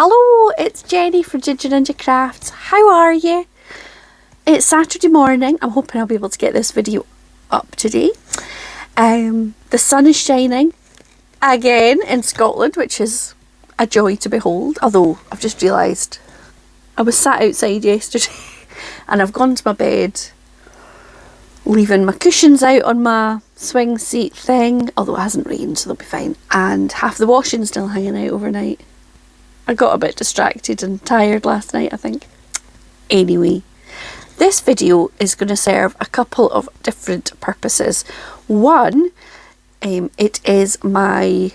Hello, it's Jenny from Ginger Ninja Crafts. How are you? It's Saturday morning. I'm hoping I'll be able to get this video up today. The sun is shining again in Scotland, which is a joy to behold. Although I've just realised I was sat outside yesterday and I've gone to my bed leaving my cushions out on my swing seat thing, although it hasn't rained so they'll be fine, and half the washing still hanging out overnight. I got a bit distracted and tired last night, I think. Anyway, this video is going to serve a couple of different purposes. One, it is my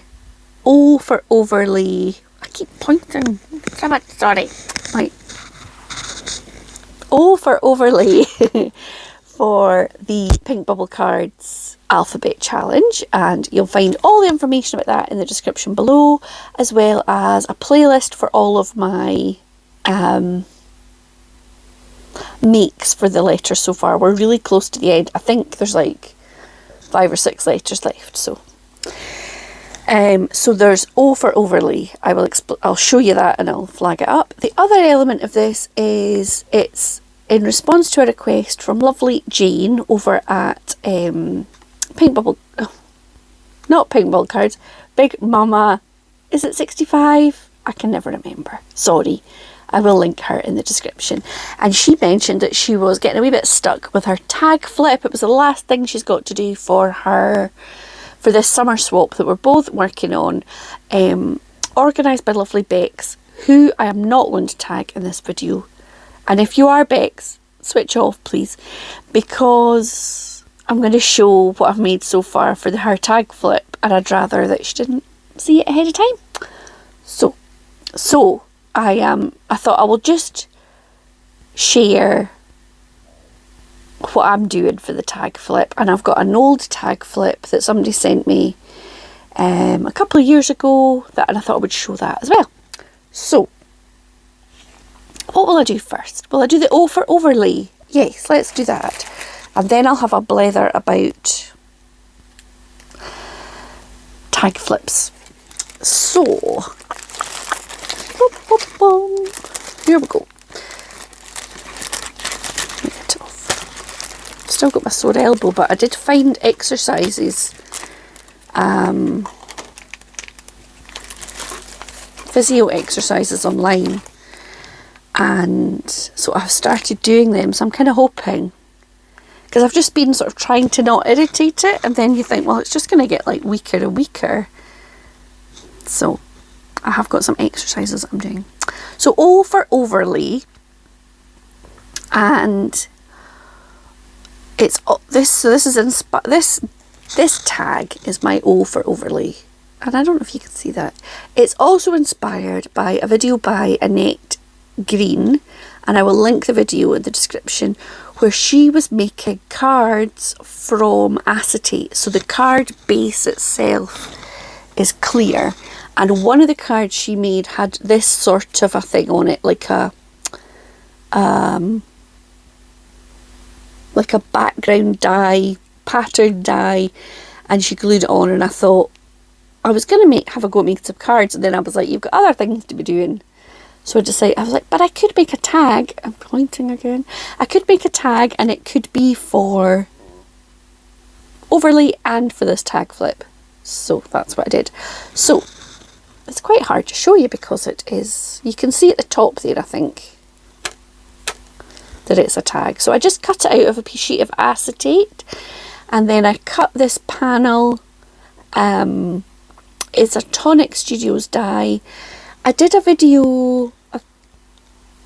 O for overlay. I keep pointing. Sorry. Right. O for overlay for the Pink Bubble Cards Alphabet Challenge, and you'll find all the information about that in the description below, as well as a playlist for all of my makes for the letters so far. We're really close to the end. I think there's like 5 or 6 letters left, so there's O for overlay. I'll show you that and I'll flag it up. The other element of this is it's in response to a request from lovely Jane over at Pink Bubble Cards, Big Mama, is it 65? I can never remember. Sorry. I will link her in the description. And she mentioned that she was getting a wee bit stuck with her tag flip. It was the last thing she's got to do for this summer swap that we're both working on, organised by lovely Bex, who I am not going to tag in this video. And if you are Bex, switch off please, because I'm going to show what I've made so far for her tag flip, and I'd rather that she didn't see it ahead of time. So I thought I will just share what I'm doing for the tag flip. And I've got an old tag flip that somebody sent me a couple of years ago, and I thought I would show that as well. So what will I do first? Will I do the O for overlay? Yes, let's do that. And then I'll have a blather about tag flips. So, here we go. Get it off. Still got my sore elbow, but I did find exercises, physio exercises online. And so I've started doing them, so I'm kind of hoping, because I've just been sort of trying to not irritate it, and then you think, well, it's just going to get like weaker and weaker. So I have got some exercises I'm doing. So O for overlay, and it's this. So this tag is my O for overlay, and I don't know if you can see that. It's also inspired by a video by Annette Green, and I will link the video in the description, where she was making cards from acetate. So the card base itself is clear, and one of the cards she made had this sort of a thing on it, like a background die, pattern die, and she glued it on. And I thought I was going to have a go at making some cards, and then I was like, you've got other things to be doing. So I was like, but I could make a tag. I'm pointing again. I could make a tag, and it could be for overlay and for this tag flip. So that's what I did. So it's quite hard to show you because it is, you can see at the top there, I think, that it's a tag. So I just cut it out of a sheet of acetate, and then I cut this panel. It's a Tonic Studios die. I did a video a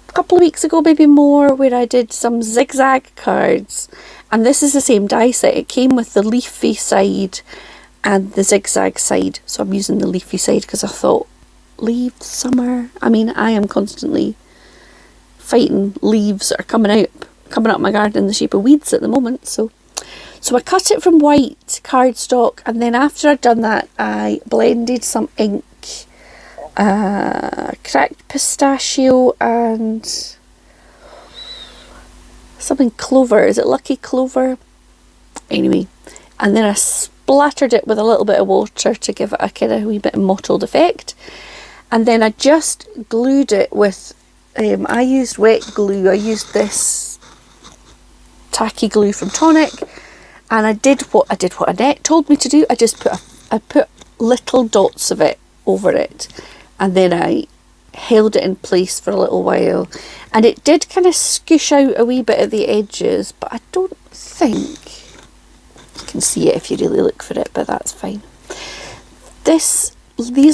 couple of weeks ago, maybe more, where I did some zigzag cards, and this is the same die set. It came with the leafy side and the zigzag side, so I'm using the leafy side because I thought leaves, summer. I mean, I am constantly fighting leaves that are coming up my garden in the shape of weeds at the moment. So I cut it from white cardstock, and then after I'd done that, I blended some ink, cracked pistachio and something clover. Is it Lucky Clover? Anyway, and then I splattered it with a little bit of water to give it a kind of wee bit of mottled effect. And then I just glued it with, I used wet glue. I used this tacky glue from Tonic, and I did what Annette told me to do. I put little dots of it over it, and then I held it in place for a little while, and it did kind of scoosh out a wee bit at the edges, but I don't think you can see it if you really look for it, but that's fine. These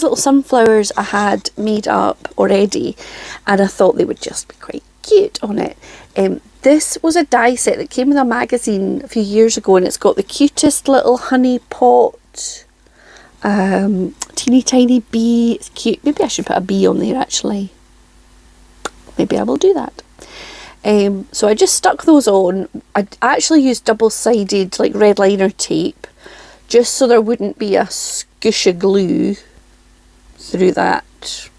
little sunflowers I had made up already, and I thought they would just be quite cute on it. This was a die set that came in a magazine a few years ago, and it's got the cutest little honey pot, teeny tiny bee. It's cute. Maybe I should put a bee on there actually. Maybe I will do that. So I just stuck those on. I actually used double-sided like red liner tape, just so there wouldn't be a scoosh of glue through that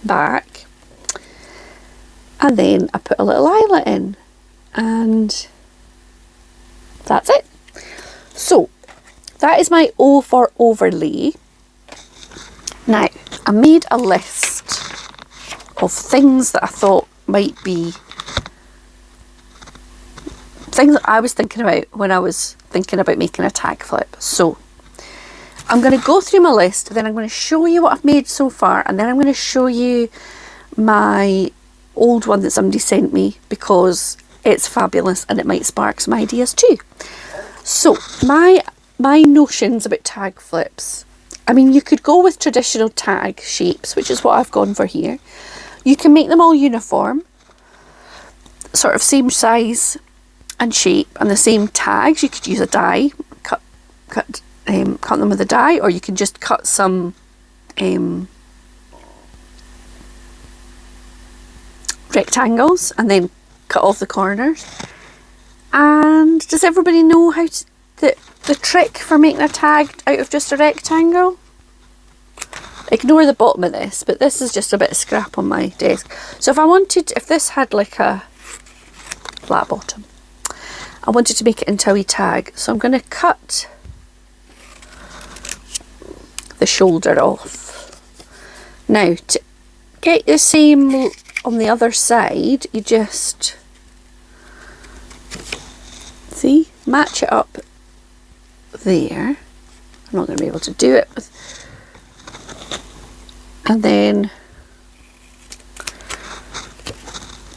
back. And then I put a little eyelet in, and that's it. So that is my O for overlay. Now, I made a list of things that I thought might be things that I was thinking about when I was thinking about making a tag flip. So I'm going to go through my list, then I'm going to show you what I've made so far, and then I'm going to show you my old one that somebody sent me, because it's fabulous and it might spark some ideas too. So my notions about tag flips. I mean, you could go with traditional tag shapes, which is what I've gone for here. You can make them all uniform, sort of same size and shape and the same tags. You could use a die, cut them with a die, or you can just cut some rectangles and then cut off the corners. And does everybody know how the trick for making a tag out of just a rectangle? Ignore the bottom of this, but this is just a bit of scrap on my desk. So if this had like a flat bottom, I wanted to make it into a wee tag. So I'm going to cut the shoulder off. Now, to get the same on the other side, you just see, match it up there. I'm not going to be able to do it with, and then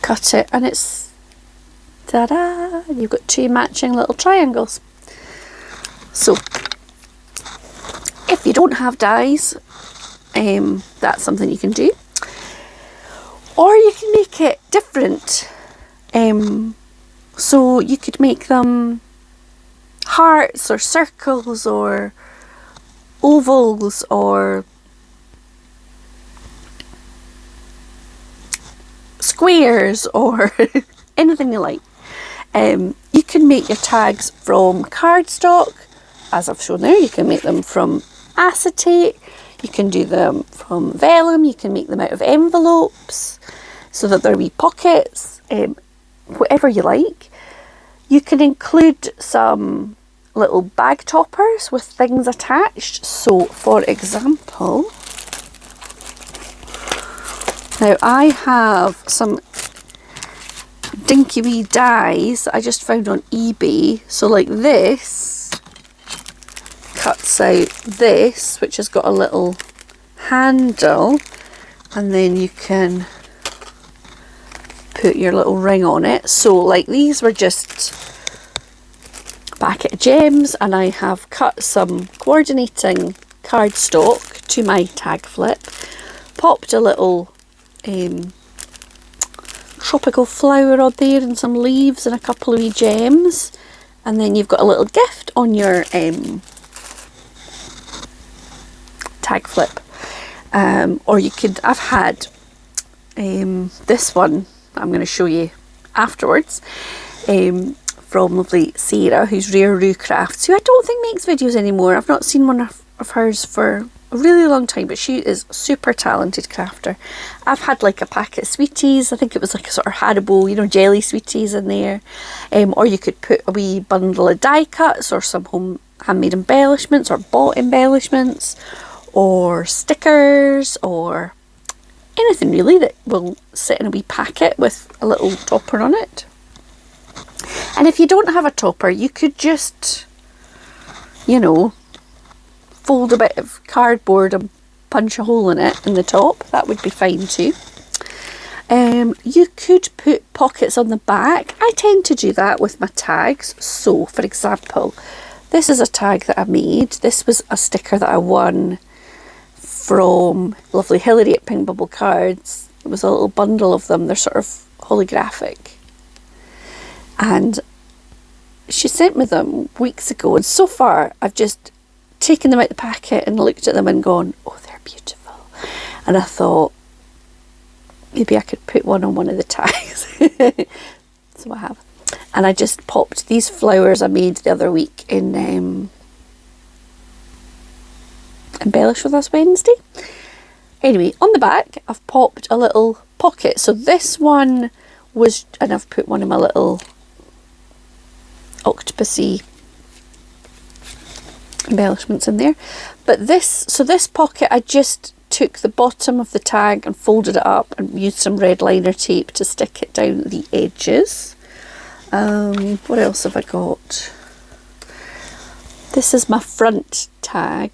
cut it, and it's ta-da! You've got two matching little triangles. So if you don't have dies, that's something you can do, or you can make it different. So you could make them hearts or circles or ovals or squares or anything you like. You can make your tags from cardstock, as I've shown there. You can make them from acetate, you can do them from vellum, you can make them out of envelopes so that they're wee pockets, whatever you like. You can include some little bag toppers with things attached. So for example, now I have some dinky wee dies that I just found on eBay. So like this cuts out this, which has got a little handle, and then you can put your little ring on it. So like these were just a packet of gems, and I have cut some coordinating cardstock to my tag flip, popped a little tropical flower on there and some leaves and a couple of wee gems, and then you've got a little gift on your tag flip. Or you could, I've had this one I'm going to show you afterwards, from lovely Sarah, who's Rare Roo Crafts, who I don't think makes videos anymore. I've not seen one of hers for a really long time, but she is a super talented crafter. I've had like a packet of sweeties. I think it was like a sort of Haribo, you know, jelly sweeties in there. Or you could put a wee bundle of die cuts or some handmade embellishments or bought embellishments. or stickers, or anything really that will sit in a wee packet with a little topper on it. And if you don't have a topper, you could just, you know, fold a bit of cardboard and punch a hole in it in the top. That would be fine too. You could put pockets on the back. I tend to do that with my tags. So, for example, this is a tag that I made. This was a sticker that I won from lovely Hilary at Pink Bubble Cards. It was a little bundle of them. They're sort of holographic. And she sent me them weeks ago. And so far, I've just taken them out the packet and looked at them and gone, oh, they're beautiful. And I thought, maybe I could put one on one of the tags. So I have. And I just popped these flowers I made the other week in Embellish With Us Wednesday. Anyway, on the back, I've popped a little pocket. So this one was, and I've put one of my little octopusy embellishments in there. But this pocket, I just took the bottom of the tag and folded it up and used some red liner tape to stick it down the edges. What else have I got? This is my front tag,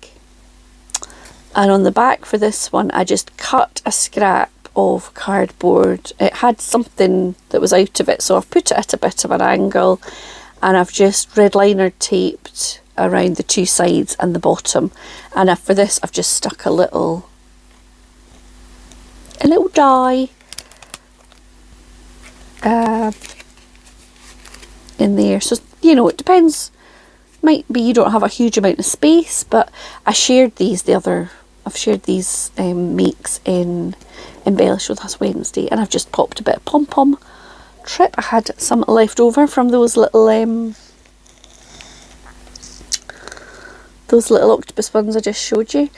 and on the back for this one I just cut a scrap of cardboard. It had something that was out of it, so I've put it at a bit of an angle and I've just red liner taped around the two sides and the bottom, and for this I've just stuck a little die in there. So, you know, it depends. Might be you don't have a huge amount of space, but I shared these I've shared these makes in Embellish With Us Wednesday, and I've just popped a bit of pom-pom trip. I had some left over from those little octopus ones I just showed you.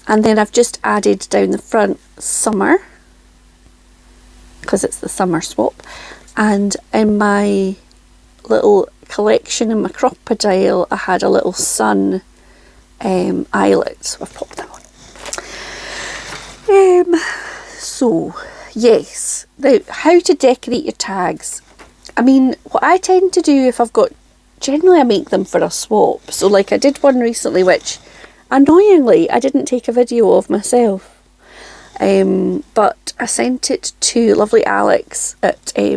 And then I've just added down the front summer, because it's the summer swap. And in my little collection in my crocodile, I had a little sun eyelet, so I've popped that on. So yes, now how to decorate your tags. I mean, what I tend to do if I've got, generally I make them for a swap. So like I did one recently which annoyingly I didn't take a video of myself, but I sent it to lovely Alex at A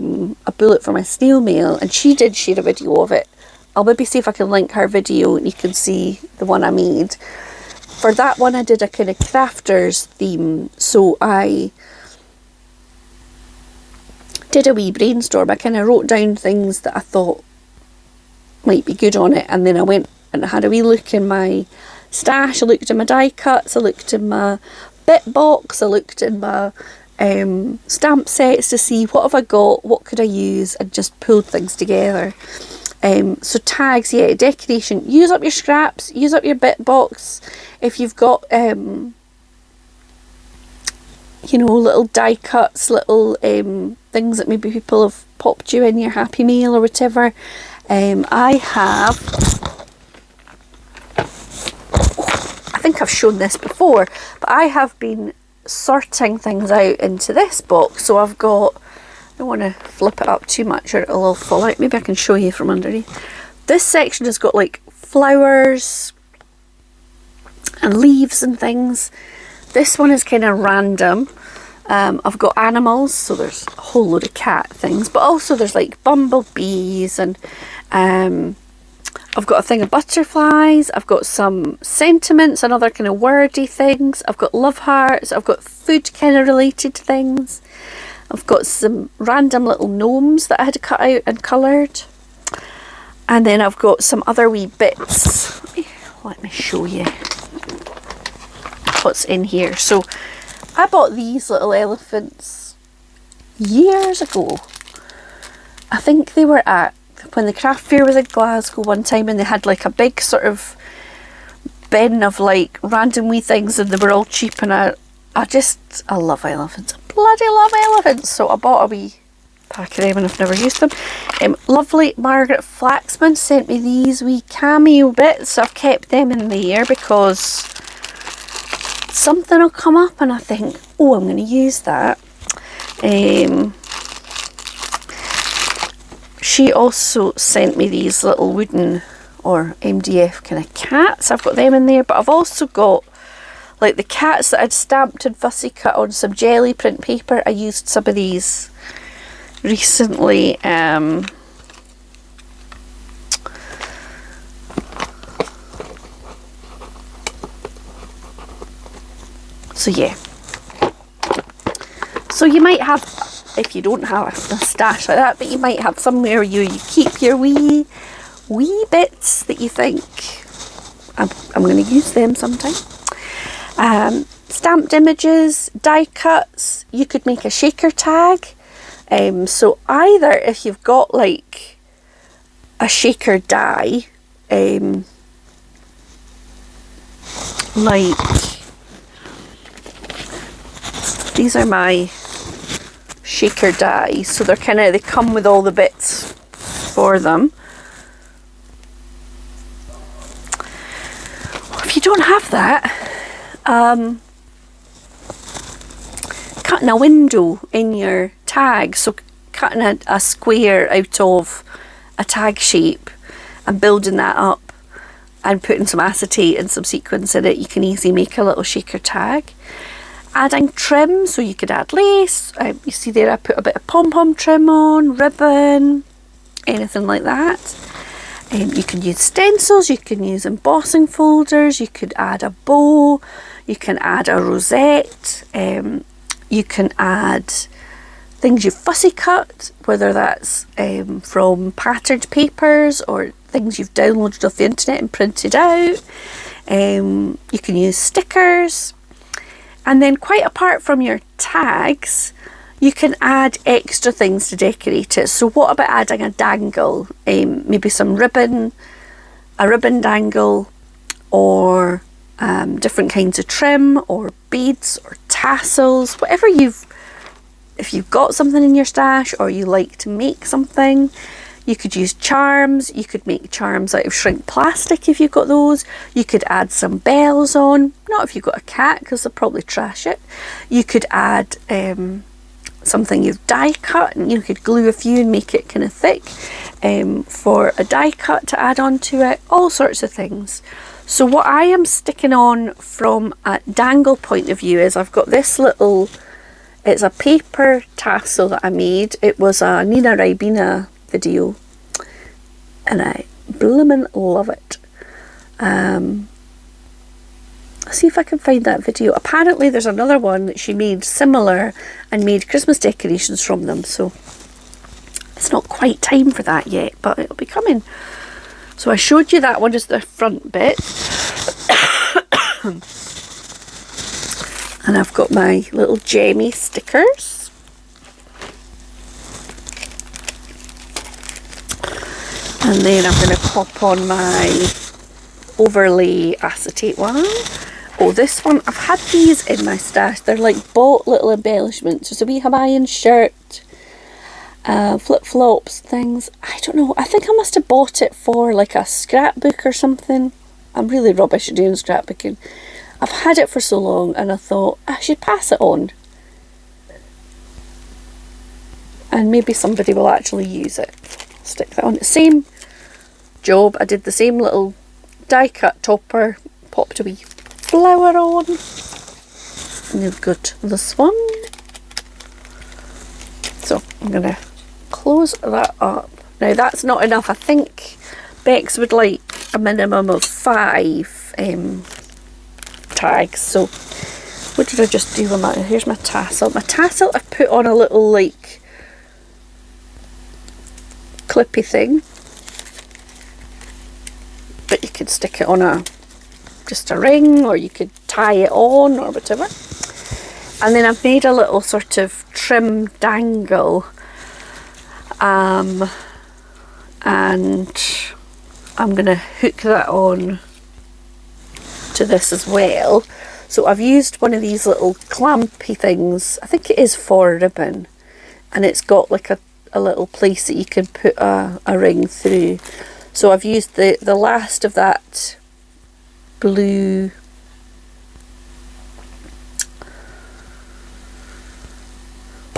Bullet for my snail mail, and she did share a video of it. I'll maybe see if I can link her video and you can see the one I made. For that one I did a kind of crafters theme, so I did a wee brainstorm. I kind of wrote down things that I thought might be good on it, and then I went and had a wee look in my stash. I looked in my die cuts, I looked in my bit box, I looked in my stamp sets to see what have I got, what could I use, and just pulled things together. So tags, yeah, decoration, use up your scraps, use up your bit box. If you've got you know, little die cuts, little things that maybe people have popped you in your Happy Mail or whatever. I think I've shown this before, but I have been sorting things out into this box. So I've got, I don't want to flip it up too much or it'll all fall out. Maybe I can show you from underneath. This section has got like flowers and leaves and things. This one is kind of random. I've got animals, so there's a whole load of cat things, but also there's like bumblebees, and I've got a thing of butterflies, I've got some sentiments and other kind of wordy things, I've got love hearts, I've got food kind of related things, I've got some random little gnomes that I had cut out and coloured, and then I've got some other wee bits. Let me show you what's in here. So I bought these little elephants years ago. I think they were at when the craft fair was in Glasgow one time, and they had like a big sort of bin of like random wee things, and they were all cheap, and I love elephants. I bloody love elephants. So I bought a wee pack of them and I've never used them. Lovely Margaret Flaxman sent me these wee cameo bits. So I've kept them in there because something will come up and I think, oh, I'm going to use that. She also sent me these little wooden or MDF kind of cats. I've got them in there, but I've also got like the cats that I'd stamped and fussy cut on some jelly print paper. I used some of these recently. So yeah. So you might have, if you don't have a stash like that, but you might have somewhere you keep your wee bits that you think I'm going to use them sometime. Stamped images, die cuts. You could make a shaker tag. So either if you've got like a shaker die, like these are my shaker dies, so they're they come with all the bits for them. If you don't have that, cutting a window in your tag, so cutting a square out of a tag shape and building that up and putting some acetate and some sequins in it, you can easily make a little shaker tag. Adding trim, so you could add lace. You see there I put a bit of pom-pom trim on, ribbon, anything like that. You can use stencils, you can use embossing folders, you could add a bow, you can add a rosette, you can add things you fussy cut, whether that's from patterned papers or things you've downloaded off the internet and printed out. You can use stickers. And then quite apart from your tags, you can add extra things to decorate it. So what about adding a dangle? Maybe some ribbon, a ribbon dangle, or different kinds of trim, or beads, or tassels, whatever if you've got something in your stash or you like to make something. You could use charms. You could make charms out of shrink plastic if you've got those. You could add some bells on. Not if you've got a cat, because they'll probably trash it. You could add something you've die cut, and you could glue a few and make it kind of thick for a die cut to add on to it. All sorts of things. So what I am sticking on from a dangle point of view is I've got this little, it's a paper tassel that I made. It was a Nina Ribena video and I bloomin' love it. I'll see if I can find that video. Apparently there's another one that she made similar and made Christmas decorations from them, so it's not quite time for that yet, but it'll be coming. So I showed you that one, just the front bit. And I've got my little Gemmy stickers. And then I'm going to pop on my overlay acetate one. Oh, this one, I've had these in my stash. They're like bought little embellishments. There's a wee Hawaiian shirt, flip-flops, things. I don't know. I think I must have bought it for like a scrapbook or something. I'm really rubbish at doing scrapbooking. I've had it for so long and I thought I should pass it on. And maybe somebody will actually use it. Stick that on. Same job. I did the same little die cut topper, popped a wee flower on, and you've got this one. So I'm going to close that up. Now that's not enough. I think Bex would like a minimum of 5 tags. So what did I just do with my, here's my tassel. My tassel I've put on a little like clippy thing, but you could stick it on just a ring, or you could tie it on or whatever. And then I've made a little sort of trim dangle, and I'm going to hook that on to this as well. So I've used one of these little clampy things, I think it is for ribbon, and it's got like a little place that you can put a ring through. So I've used the last of that blue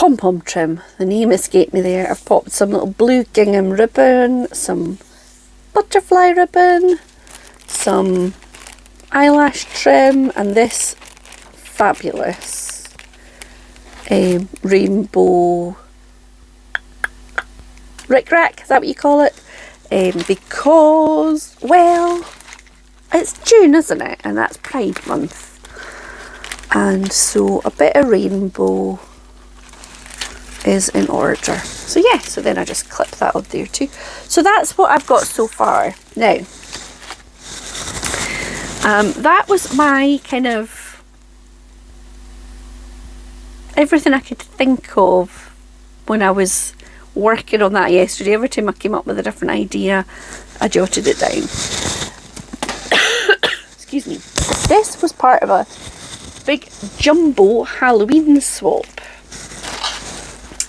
pom-pom trim. The name escaped me there. I've popped some little blue gingham ribbon, some butterfly ribbon, some eyelash trim, and this fabulous rainbow ric-rac, is that what you call it? Because, well, it's June, isn't it? And that's Pride Month. And so a bit of rainbow is in order. So yeah, so then I just clip that on there too. So that's what I've got so far. Now, that was my kind of everything I could think of when I was working on that yesterday. Every time I came up with a different idea, I jotted it down. Excuse me. This was part of a big jumbo Halloween swap,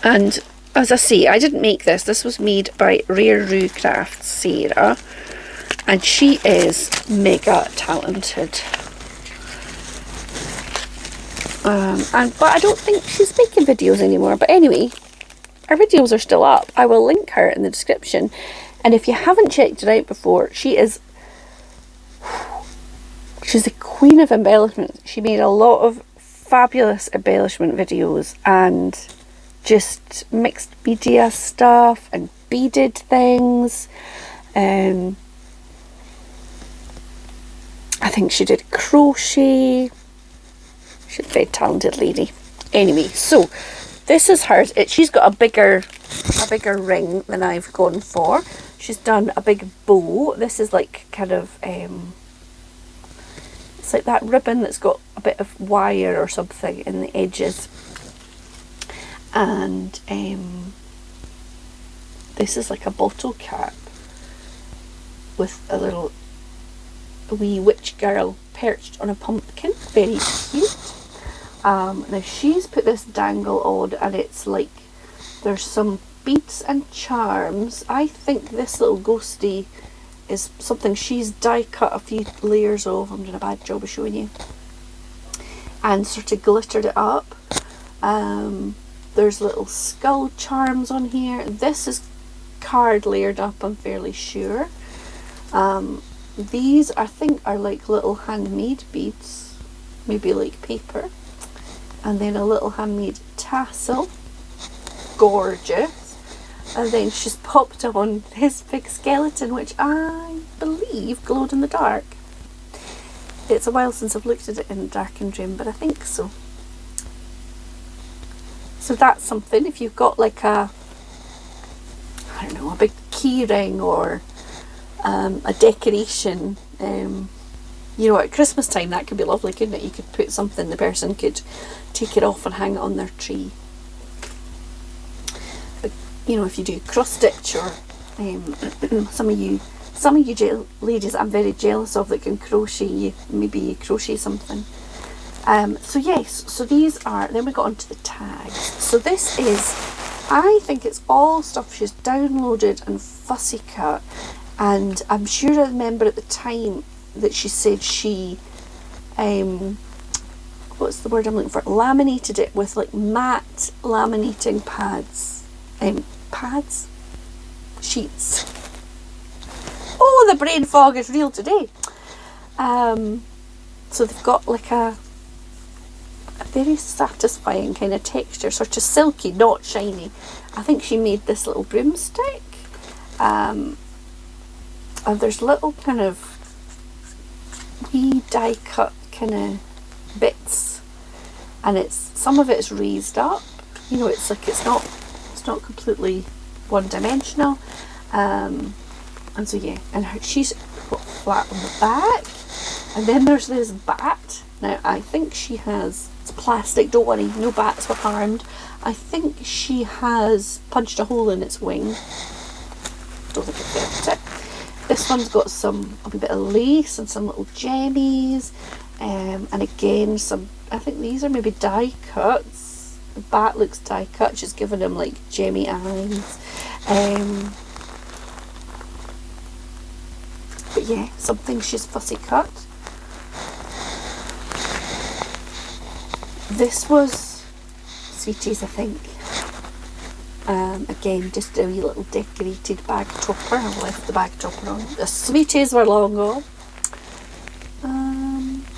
and as I say, I didn't make this. This was made by Rare Roo Crafts Sarah, and she is mega talented. But I don't think she's making videos anymore. But anyway, her videos are still up. I will link her in the description, and if you haven't checked it out before, she's the queen of embellishment. She made a lot of fabulous embellishment videos and just mixed media stuff and beaded things. I think she did crochet. She's a very talented lady. Anyway, so this is hers. She's got a bigger ring than I've gone for. She's done a big bow. This is like kind of it's like that ribbon that's got a bit of wire or something in the edges, and this is like a bottle cap with a wee witch girl perched on a pumpkin. Very cute. Now she's put this dangle on, and it's like there's some beads and charms. I think this little ghosty is something she's die cut a few layers of. I'm doing a bad job of showing you. And sort of glittered it up. There's little skull charms on here. This is card layered up, I'm fairly sure. These I think are like little handmade beads, maybe like paper. And then a little handmade tassel. Gorgeous. And then she's popped on this big skeleton, which I believe glowed in the dark. It's a while since I've looked at it in darkened room, but I think so. So that's something. If you've got like a big key ring or a decoration, at Christmas time, that could be lovely, couldn't it? You could put something, the person could take it off and hang it on their tree. If you do cross stitch, or some of you ladies I'm very jealous of that can crochet, maybe you crochet something. So yes, so these are, then we got onto the tags. So this is, I think it's all stuff she's downloaded and fussy cut, and I'm sure I remember at the time that she said she what's the word I'm looking for, laminated it with like matte laminating sheets. Oh, the brain fog is real today. So they've got like a very satisfying kind of texture, sort of silky, not shiny. I think she made this little broomstick, and there's little kind of wee die cut kind of bits, and some of it's raised up. It's like it's not completely one-dimensional, and so yeah, and she's got flat on the back, and then there's this bat. Now I think she has, it's plastic, don't worry, no bats were harmed. I think she has punched a hole in its wing. Don't think it felt it. This one's got a bit of lace and some little gemmies, and again I think these are maybe die cuts. The bat looks die cut, she's given him like gemmy eyes. But yeah, something she's fussy cut. This was Sweeties, I think. Again, just a wee little decorated bag topper. I left the bag topper on. The Sweeties were long gone.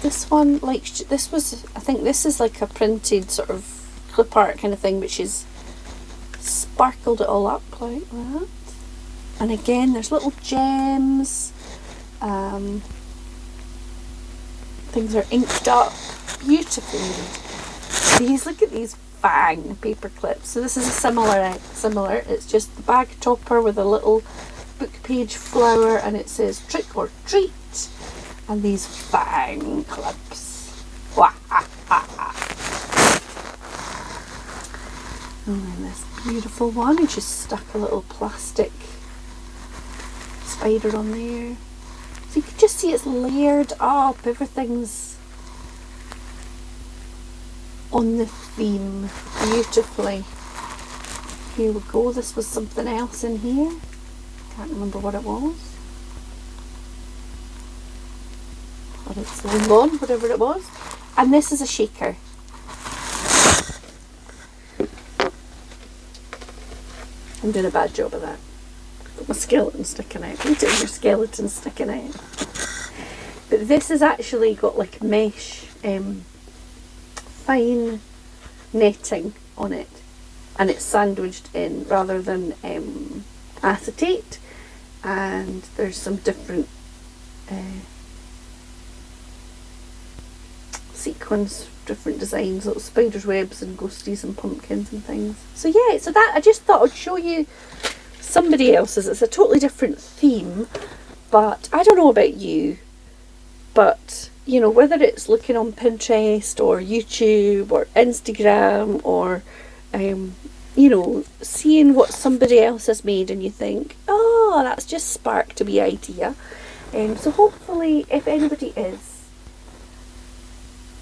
This one, like, this was, I think this is like a printed sort of clip art kind of thing, but she's sparkled it all up like that. And again, there's little gems. Things are inked up beautifully. These, look at these fang paper clips. So this is a similar. It's just the bag topper with a little book page flower, and it says trick or treat. And these fang clips. Wah, ah, ah, ah. And then this beautiful one, and she's stuck a little plastic spider on there. So you can just see it's layered up. Everything's on the theme beautifully. Here we go. This was something else in here. Can't remember what it was. Or it's long gone, whatever it was. And this is a shaker. I'm doing a bad job of that. Got my skeleton sticking out. You doing your skeleton sticking out. But this has actually got like mesh, fine netting on it, and it's sandwiched in rather than acetate. And there's some different sequins, different designs, little spiders' webs and ghosties and pumpkins and things. So yeah, so that I just thought I'd show you somebody else's. It's a totally different theme, but I don't know about you, but you know, whether it's looking on Pinterest or YouTube or Instagram or you know, seeing what somebody else has made and you think, oh, that's just sparked a wee idea. So hopefully, if anybody is,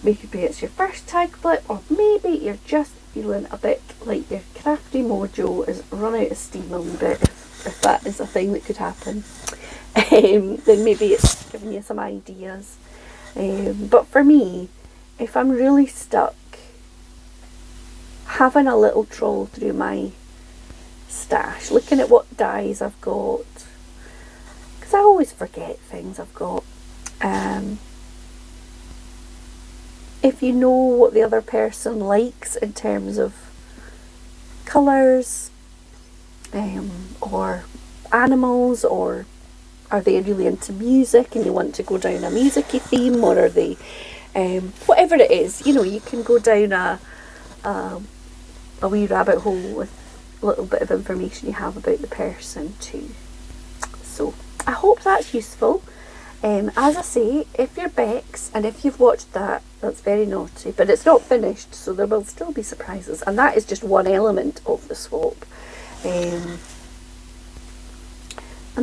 maybe it's your first tag flip, or maybe you're just feeling a bit like your crafty mojo is run out of steam a wee bit, if that is a thing that could happen, then maybe it's giving you some ideas. But for me, if I'm really stuck, having a little troll through my stash, looking at what dies I've got, because I always forget things I've got. If you know what the other person likes in terms of colours, or animals, or are they really into music and you want to go down a music-y theme, or are they, whatever it is, you know, you can go down a wee rabbit hole with a little bit of information you have about the person too. So I hope that's useful. As I say, if you're Bex and if you've watched that, that's very naughty, but it's not finished, so there will still be surprises, and that is just one element of the swap. I'm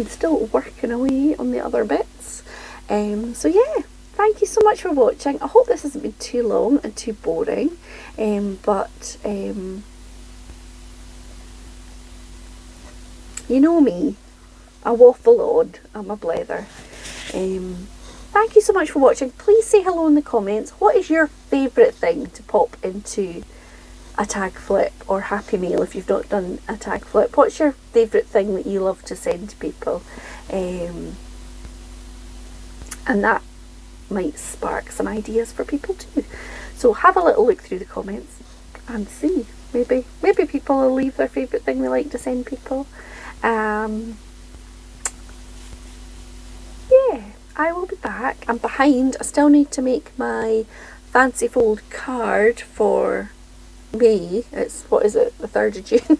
still working away on the other bits. So yeah, thank you so much for watching. I hope this hasn't been too long and too boring, but you know me, I waffle on, I'm a blether. Thank you so much for watching. Please say hello in the comments. What is your favourite thing to pop into a tag flip or happy mail if you've not done a tag flip? What's your favourite thing that you love to send to people? And that might spark some ideas for people too. So have a little look through the comments and see. Maybe people will leave their favourite thing they like to send people. Yeah, I will be back. I'm behind. I still need to make my fancy fold card for May. It's, what is it, the 3rd of June?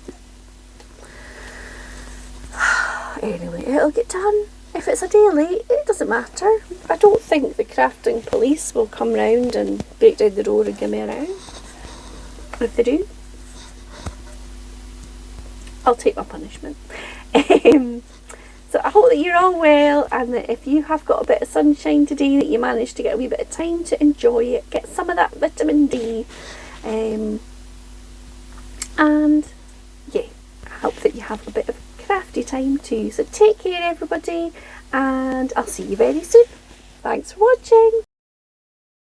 Anyway, it'll get done. If it's a day late, it doesn't matter. I don't think the crafting police will come round and break down the door and give me a round. If they do, I'll take my punishment. So I hope that you're all well, and that if you have got a bit of sunshine today, that you managed to get a wee bit of time to enjoy it, get some of that vitamin D, and yeah, I hope that you have a bit of crafty time too. So take care everybody, and I'll see you very soon. Thanks for watching.